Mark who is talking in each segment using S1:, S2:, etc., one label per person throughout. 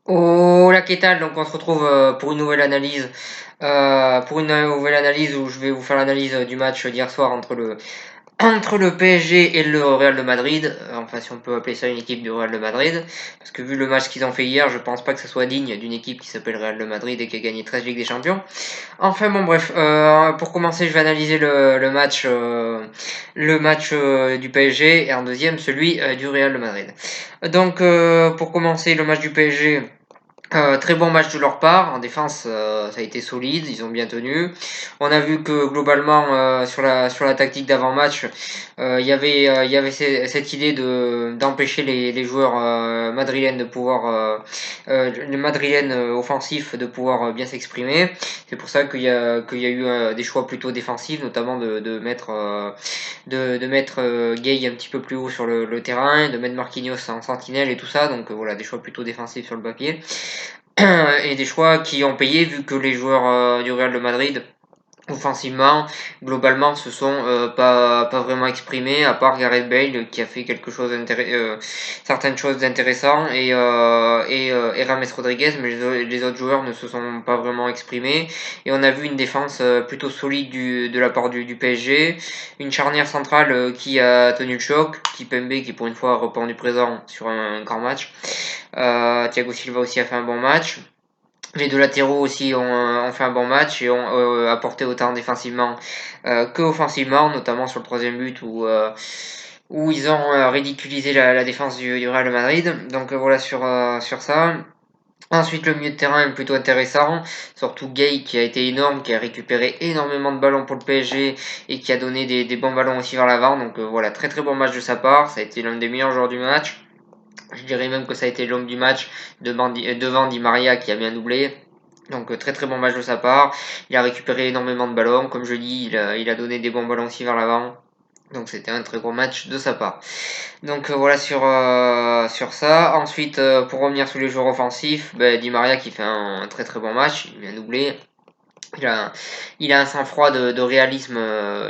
S1: Oh la Kétal, donc on se retrouve pour une nouvelle analyse. Pour une nouvelle analyse où je vais vous faire l'analyse du match d'hier soir entre le PSG et le Real de Madrid. Enfin, si on peut appeler ça une équipe du Real de Madrid. Parce que vu le match qu'ils ont fait hier, je pense pas que ce soit digne d'une équipe qui s'appelle Real de Madrid et qui a gagné 13 Ligues des Champions. Enfin bon bref, pour commencer je vais analyser le match du PSG et en deuxième celui du Real de Madrid. Donc pour commencer le match du PSG, très bon match de leur part. En défense, ça a été solide, ils ont bien tenu. On a vu que globalement, sur la tactique d'avant-match, il y avait cette idée d'empêcher les joueurs madrilènes de pouvoir, les madrilènes offensifs de pouvoir bien s'exprimer. C'est pour ça qu'il y a eu des choix plutôt défensifs, notamment de mettre Gay un petit peu plus haut sur le terrain, de mettre Marquinhos en sentinelle et tout ça. Donc voilà, des choix plutôt défensifs sur le papier. Et des choix qui ont payé vu que les joueurs du Real de Madrid offensivement, globalement, se sont pas vraiment exprimés, à part Gareth Bale qui a fait certaines choses d'intéressantes et Rames Rodriguez, mais les autres joueurs ne se sont pas vraiment exprimés. Et on a vu une défense plutôt solide de la part du PSG, une charnière centrale qui a tenu le choc, Kipembe qui pour une fois a répondu présent sur un grand match. Thiago Silva aussi a fait un bon match. Les deux latéraux aussi ont fait un bon match et ont apporté autant défensivement que offensivement, notamment sur le troisième but où ils ont ridiculisé la défense du Real Madrid. Donc voilà sur ça. Ensuite, le milieu de terrain est plutôt intéressant, surtout Gay qui a été énorme, qui a récupéré énormément de ballons pour le PSG et qui a donné des bons ballons aussi vers l'avant. Donc voilà, très très bon match de sa part, ça a été l'un des meilleurs joueurs du match. Je dirais même que ça a été l'homme du match devant Di Maria qui a bien doublé. Donc très très bon match de sa part. Il a récupéré énormément de ballons. Comme je dis, il a donné des bons ballons aussi vers l'avant. Donc c'était un très gros match de sa part. Donc voilà sur ça. Ensuite, pour revenir sur les joueurs offensifs, Di Maria qui fait un très très bon match. Il vient doubler. Il a, il a un sang-froid de réalisme,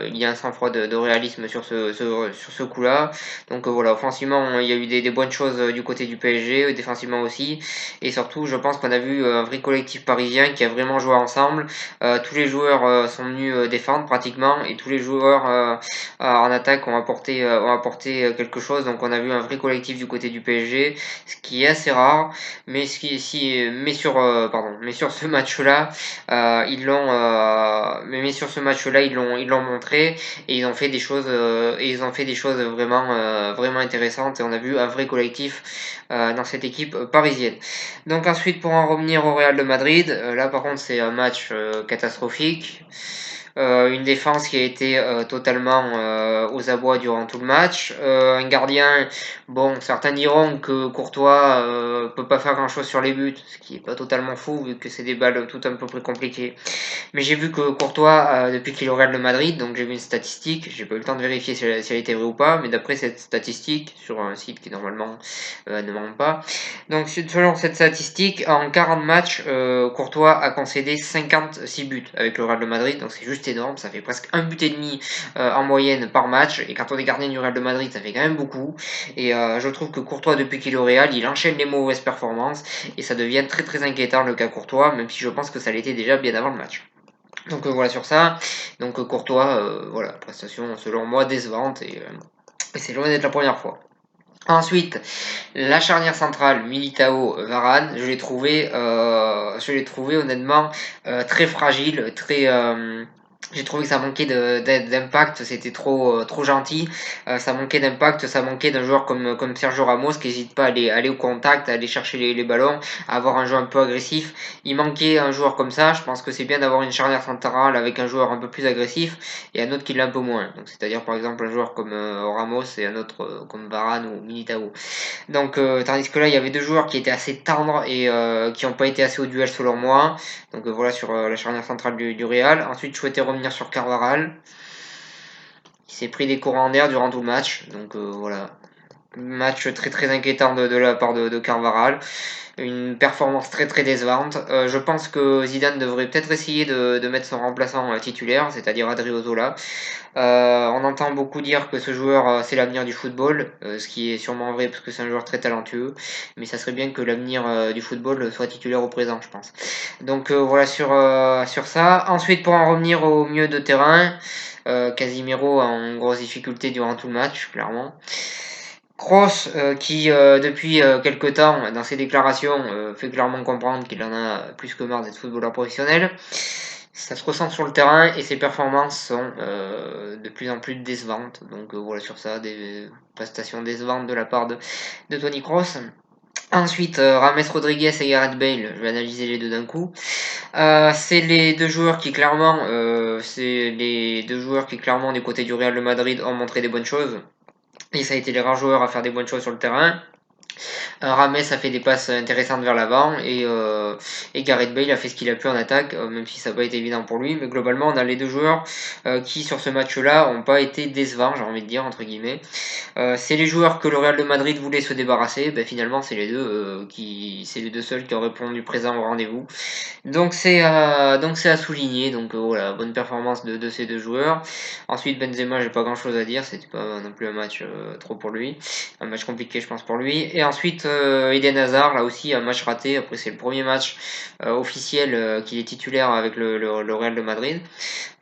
S1: il y a un sang-froid de réalisme sur ce coup-là. Donc voilà, offensivement, il y a eu des bonnes choses du côté du PSG, défensivement aussi. Et surtout, je pense qu'on a vu un vrai collectif parisien qui a vraiment joué ensemble. Tous les joueurs sont venus défendre pratiquement et tous les joueurs en attaque ont apporté quelque chose. Donc on a vu un vrai collectif du côté du PSG, ce qui est assez rare. Mais sur ce match-là, mais sur ce match-là, ils l'ont montré et ils ont fait des choses vraiment intéressantes et on a vu un vrai collectif dans cette équipe parisienne. Donc ensuite, pour en revenir au Real de Madrid, là par contre c'est un match catastrophique. Une défense qui a été totalement aux abois durant tout le match. Un gardien, bon, certains diront que Courtois peut pas faire grand-chose sur les buts, ce qui est pas totalement fou vu que c'est des balles tout un peu plus compliquées. Mais j'ai vu que Courtois, depuis qu'il est au Real de Madrid, donc j'ai vu une statistique, j'ai pas eu le temps de vérifier si elle était vraie ou pas, mais d'après cette statistique, sur un site qui normalement ne ment pas, donc selon cette statistique, en 40 matchs, Courtois a concédé 56 buts avec le Real de Madrid, donc c'est juste énorme, ça fait presque un but et demi en moyenne par match, et quand on est gardien du Real de Madrid, ça fait quand même beaucoup, et je trouve que Courtois, depuis qu'il est au Real, il enchaîne les mauvaises performances, et ça devient très très inquiétant le cas Courtois, même si je pense que ça l'était déjà bien avant le match. Donc voilà sur ça. Donc Courtois, voilà, prestation selon moi décevante et c'est loin d'être la première fois. Ensuite, la charnière centrale Militao-Varane, je l'ai trouvé honnêtement très fragile, j'ai trouvé que ça manquait d'impact, c'était trop gentil. Ça manquait d'impact, ça manquait d'un joueur comme Sergio Ramos qui n'hésite pas à aller au contact, à aller chercher les ballons, à avoir un jeu un peu agressif. Il manquait un joueur comme ça. Je pense que c'est bien d'avoir une charnière centrale avec un joueur un peu plus agressif et un autre qui l'est un peu moins. Donc c'est-à-dire par exemple un joueur comme Ramos et un autre comme Varane ou Militao. Donc tandis que là il y avait deux joueurs qui étaient assez tendres et qui n'ont pas été assez au duel selon moi. Donc voilà sur la charnière centrale du Real. Ensuite je souhaitais revenir sur Carvajal. Il s'est pris des courants d'air durant tout le match. Donc voilà. Match très inquiétant de la part de Carvajal. Une performance très décevante. Je pense que Zidane devrait peut-être essayer de mettre son remplaçant titulaire, c'est-à-dire Adriozola. On entend beaucoup dire que ce joueur c'est l'avenir du football, ce qui est sûrement vrai parce que c'est un joueur très talentueux, mais ça serait bien que l'avenir du football soit titulaire au présent, je pense. Donc voilà sur ça. Ensuite, pour en revenir au milieu de terrain, Casimiro en grosse difficulté durant tout le match, clairement. Kroos, qui depuis quelque temps, dans ses déclarations, fait clairement comprendre qu'il en a plus que marre d'être footballeur professionnel. Ça se ressent sur le terrain et ses performances sont de plus en plus décevantes. Donc voilà sur ça, des prestations décevantes de la part de Toni Kroos. Ensuite, Rames Rodriguez et Gareth Bale, je vais analyser les deux d'un coup. C'est les deux joueurs qui clairement, du côté du Real de Madrid ont montré des bonnes choses. Et ça a été les rares joueurs à faire des bonnes choses sur le terrain. Rames a fait des passes intéressantes vers l'avant et Gareth Bale a fait ce qu'il a pu en attaque, même si ça n'a pas été évident pour lui. Mais globalement, on a les deux joueurs qui, sur ce match-là, n'ont pas été décevants, j'ai envie de dire, entre guillemets. C'est les joueurs que le Real de Madrid voulait se débarrasser. Ben, finalement, c'est c'est les deux seuls qui ont répondu présent au rendez-vous. Donc c'est à souligner. Donc voilà, bonne performance de ces deux joueurs. Ensuite Benzema, j'ai pas grand chose à dire, c'était pas non plus un match trop pour lui, un match compliqué je pense pour lui. Et ensuite Eden Hazard, là aussi un match raté. Après c'est le premier match officiel qu'il est titulaire avec le Real de Madrid.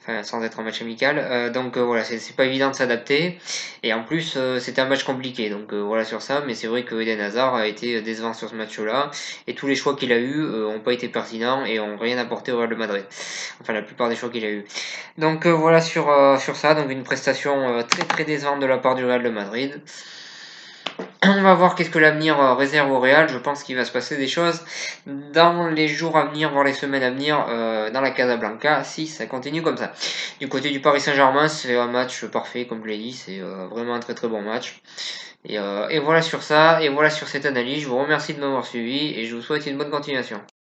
S1: Enfin, sans être un match amical. Donc voilà, c'est pas évident de s'adapter. Et en plus, c'était un match compliqué. Donc voilà sur ça. Mais c'est vrai que Eden Hazard a été décevant sur ce match-là. Et tous les choix qu'il a eu ont pas été pertinents et ont rien apporté au Real de Madrid. Enfin, la plupart des choix qu'il a eu. Donc voilà sur ça. Donc une prestation très décevante de la part du Real de Madrid. On va voir qu'est-ce que l'avenir réserve au Real. Je pense qu'il va se passer des choses dans les jours à venir, voire les semaines à venir, dans la Casablanca, si ça continue comme ça. Du côté du Paris Saint-Germain, c'est un match parfait, comme je l'ai dit, c'est vraiment un très bon match. Et voilà sur ça, et voilà sur cette analyse. Je vous remercie de m'avoir suivi, et je vous souhaite une bonne continuation.